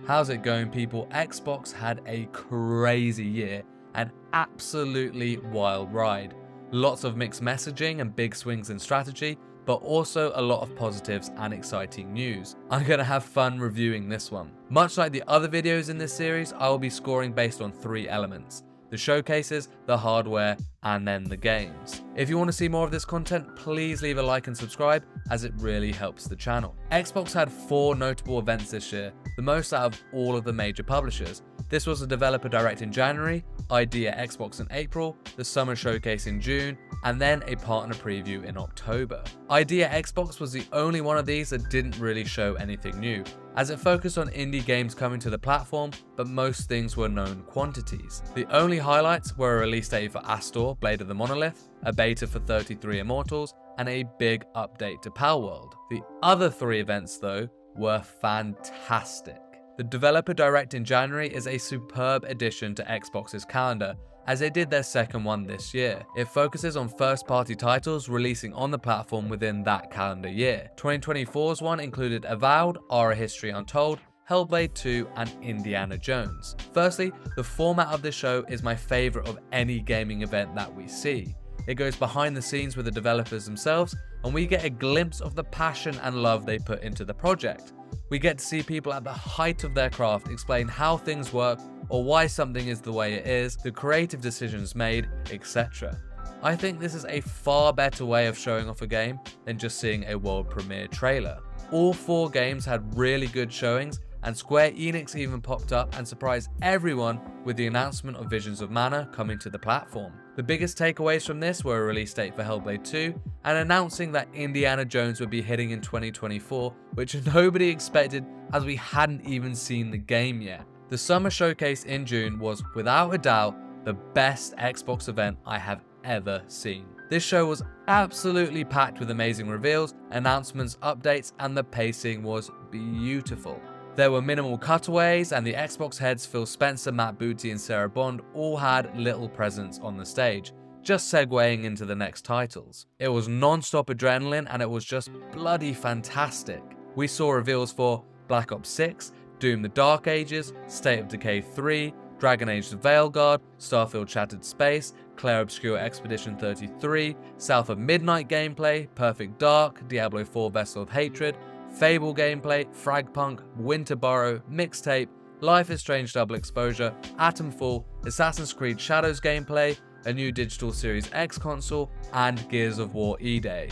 How's it going, people? Xbox had a crazy year, an absolutely wild ride. Lots of mixed messaging and big swings in strategy, but also a lot of positives and exciting news. I'm gonna have fun reviewing this one. Much like the other videos in this series, I will be scoring based on 3 elements: the showcases, the hardware, and then the games. If you want to see more of this content, please leave a like and subscribe, as it really helps the channel. Xbox had 4 notable events this year, the most out of all of the major publishers. This was a developer direct in January, ID at Xbox in April, the summer showcase in June, and then a partner preview in October. ID at Xbox was the only one of these that didn't really show anything new, as it focused on indie games coming to the platform, but most things were known quantities. The only highlights were a release date for Astor, Blade of the Monolith, a beta for 33 Immortals, and a big update to Palworld. The other 3 events, though, were fantastic. The Developer Direct in January is a superb addition to Xbox's calendar, as they did their second one this year. It focuses on first-party titles releasing on the platform within that calendar year. 2024's one included Avowed, Aura History Untold, Hellblade 2, and Indiana Jones. Firstly, the format of this show is my favourite of any gaming event that we see. It goes behind the scenes with the developers themselves, and we get a glimpse of the passion and love they put into the project. We get to see people at the height of their craft explain how things work or why something is the way it is, the creative decisions made, etc. I think this is a far better way of showing off a game than just seeing a world premiere trailer. All 4 games had really good showings, and Square Enix even popped up and surprised everyone with the announcement of Visions of Mana coming to the platform. The biggest takeaways from this were a release date for Hellblade 2 and announcing that Indiana Jones would be hitting in 2024, which nobody expected as we hadn't even seen the game yet. The summer showcase in June was, without a doubt, the best Xbox event I have ever seen. This show was absolutely packed with amazing reveals, announcements, updates, and the pacing was beautiful. There were minimal cutaways, and the Xbox heads Phil Spencer, Matt Booty, and Sarah Bond all had little presence on the stage, just segueing into the next titles. It was non-stop adrenaline, and it was just bloody fantastic. We saw reveals for Black Ops 6, Doom the Dark Ages, State of Decay 3, Dragon Age the Veilguard, Starfield Shattered Space, Claire Obscure Expedition 33, South of Midnight gameplay, Perfect Dark, Diablo 4 Vessel of Hatred, Fable gameplay, Fragpunk, Winterborough, Mixtape, Life is Strange Double Exposure, Atomfall, Assassin's Creed Shadows gameplay, a new Digital Series X console, and Gears of War E-Day.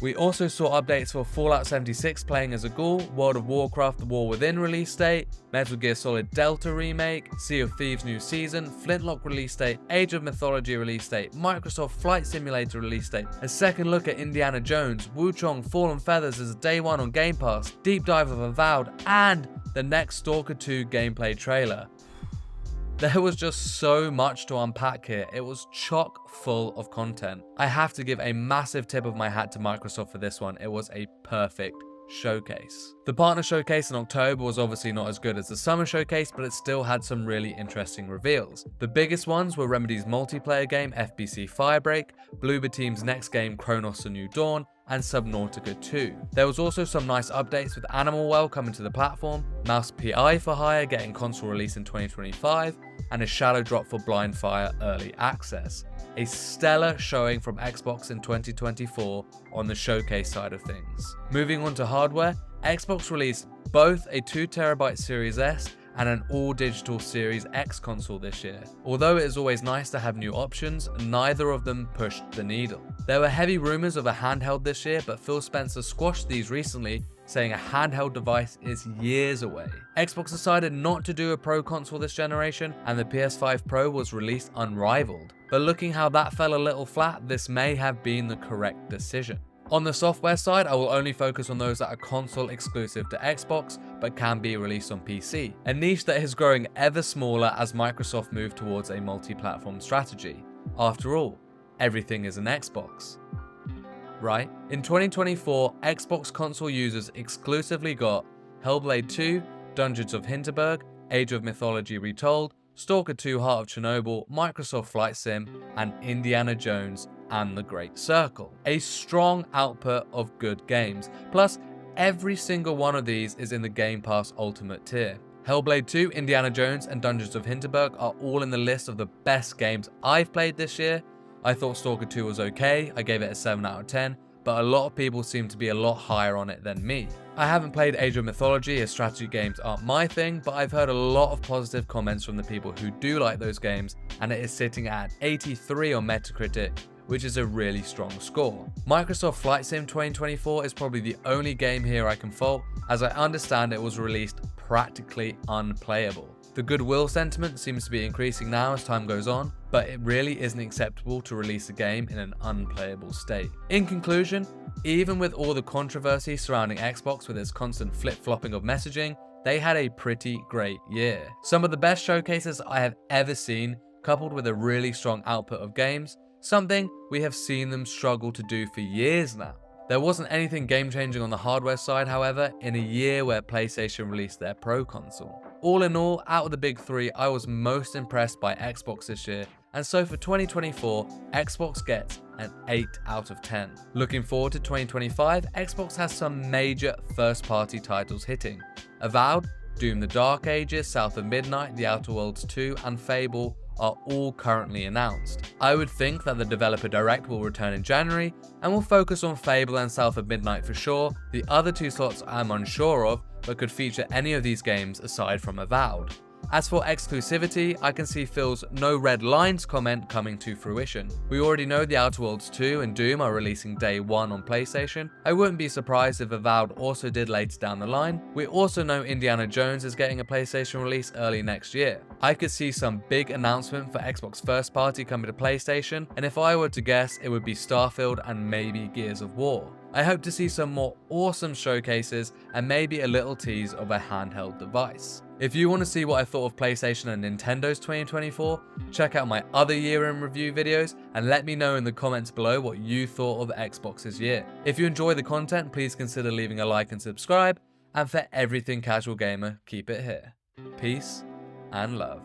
We also saw updates for Fallout 76 playing as a ghoul, World of Warcraft The War Within release date, Metal Gear Solid Delta remake, Sea of Thieves new season, Flintlock release date, Age of Mythology release date, Microsoft Flight Simulator release date, a second look at Indiana Jones, Wuchong Fallen Feathers as day 1 on Game Pass, deep dive of Avowed, and the next Stalker 2 gameplay trailer. There was just so much to unpack here. It was chock full of content. I have to give a massive tip of my hat to Microsoft for this one. It was a perfect showcase. The partner showcase in October was obviously not as good as the summer showcase, but it still had some really interesting reveals. The biggest ones were Remedy's multiplayer game FBC Firebreak, Bloober Team's next game Chronos: A New Dawn, and Subnautica 2. There was also some nice updates with Animal Well coming to the platform, Mouse PI for Hire getting console release in 2025, and a shadow drop for Blindfire early access. A stellar showing from Xbox in 2024 on the showcase side of things. Moving on to hardware, Xbox released both a 2TB Series S and an all-digital Series X console this year. Although it is always nice to have new options, neither of them pushed the needle. There were heavy rumors of a handheld this year, but Phil Spencer squashed these recently, saying a handheld device is years away. Xbox decided not to do a Pro console this generation, and the PS5 Pro was released unrivaled. But looking how that fell a little flat, this may have been the correct decision. On the software side, I will only focus on those that are console exclusive to Xbox, but can be released on PC, a niche that is growing ever smaller as Microsoft move towards a multi-platform strategy. After all, everything is an Xbox, right? In 2024, Xbox console users exclusively got Hellblade 2, Dungeons of Hinterberg, Age of Mythology Retold, Stalker 2 Heart of Chernobyl, Microsoft Flight Sim, and Indiana Jones and The Great Circle. A strong output of good games. Plus, every single one of these is in the Game Pass Ultimate tier. Hellblade 2, Indiana Jones, and Dungeons of Hinterberg are all in the list of the best games I've played this year. I thought Stalker 2 was okay, I gave it a 7 out of 10, but a lot of people seem to be a lot higher on it than me. I haven't played Age of Mythology as strategy games aren't my thing, but I've heard a lot of positive comments from the people who do like those games, and it is sitting at 83 on Metacritic, which is a really strong score. Microsoft Flight Sim 2024 is probably the only game here I can fault, as I understand it was released practically unplayable. The goodwill sentiment seems to be increasing now as time goes on, but it really isn't acceptable to release a game in an unplayable state. In conclusion, even with all the controversy surrounding Xbox with its constant flip-flopping of messaging, they had a pretty great year. Some of the best showcases I have ever seen, coupled with a really strong output of games, something we have seen them struggle to do for years now. There wasn't anything game-changing on the hardware side, however, in a year where PlayStation released their Pro console. All in all, out of the big three, I was most impressed by Xbox this year, and so for 2024, Xbox gets an 8 out of 10. Looking forward to 2025, Xbox has some major first-party titles hitting. Avowed, Doom the Dark Ages, South of Midnight, The Outer Worlds 2, and Fable are all currently announced. I would think that the developer direct will return in January and will focus on Fable and South of Midnight for sure. The other two slots I'm unsure of, but could feature any of these games aside from Avowed. As for exclusivity, I can see Phil's "no red lines" comment coming to fruition. We already know The Outer Worlds 2 and Doom are releasing day one on PlayStation. I wouldn't be surprised if Avowed also did later down the line. We also know Indiana Jones is getting a PlayStation release early next year. I could see some big announcement for Xbox first party coming to PlayStation, and if I were to guess, it would be Starfield and maybe Gears of War. I hope to see some more awesome showcases and maybe a little tease of a handheld device. If you want to see what I thought of PlayStation and Nintendo's 2024, check out my other year in review videos and let me know in the comments below what you thought of Xbox's year. If you enjoy the content, please consider leaving a like and subscribe, and for everything casual gamer, keep it here. Peace and love.